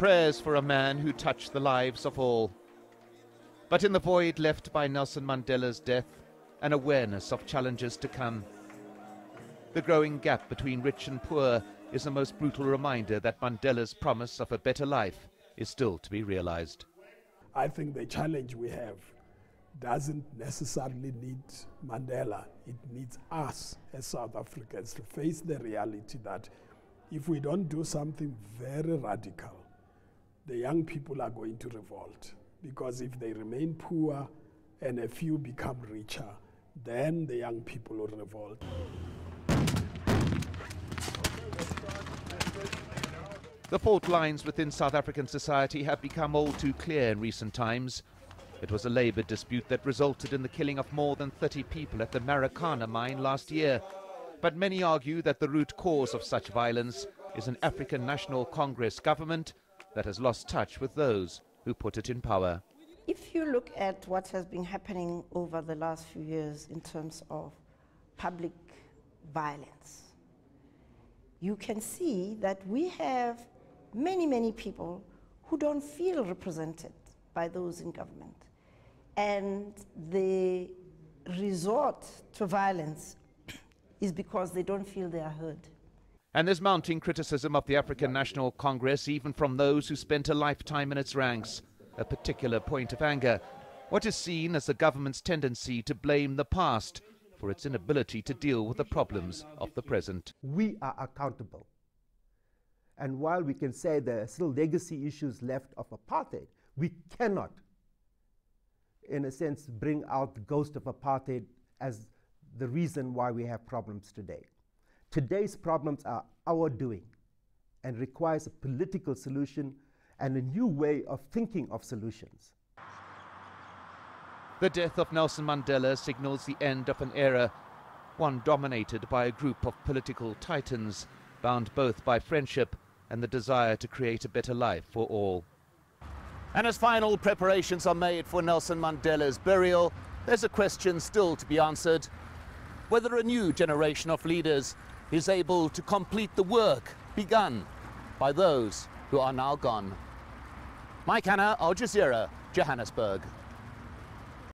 prayers for a man who touched the lives of all. But in the void left by Nelson Mandela's death, an awareness of challenges to come. The growing gap between rich and poor is the most brutal reminder that Mandela's promise of a better life is still to be realized. I think the challenge we have doesn't necessarily need Mandela. It needs us as South Africans to face the reality that if we don't do something very radical, the young people are going to revolt. Because if they remain poor and a few become richer, then the young people will revolt. The fault lines within South African society have become all too clear in recent times. It was a labour dispute that resulted in the killing of more than 30 people at the Marikana mine last year. But many argue that the root cause of such violence is an African National Congress government that has lost touch with those who put it in power. If you look at what has been happening over the last few years in terms of public violence, you can see that we have many people who don't feel represented by those in government. And the resort to violence is because they don't feel they are heard. And there's mounting criticism of the African National Congress, even from those who spent a lifetime in its ranks. A particular point of anger, what is seen as the government's tendency to blame the past for its inability to deal with the problems of the present. We are accountable. And while we can say there are still legacy issues left of apartheid, we cannot, in a sense, bring out the ghost of apartheid as the reason why we have problems today. Today's problems are our doing and requires a political solution and a new way of thinking of solutions. The death of Nelson Mandela signals the end of an era, one dominated by a group of political titans, bound both by friendship and the desire to create a better life for all. And as final preparations are made for Nelson Mandela's burial, there's a question still to be answered: whether a new generation of leaders is able to complete the work begun by those who are now gone. Mike Hanna, Al Jazeera, Johannesburg.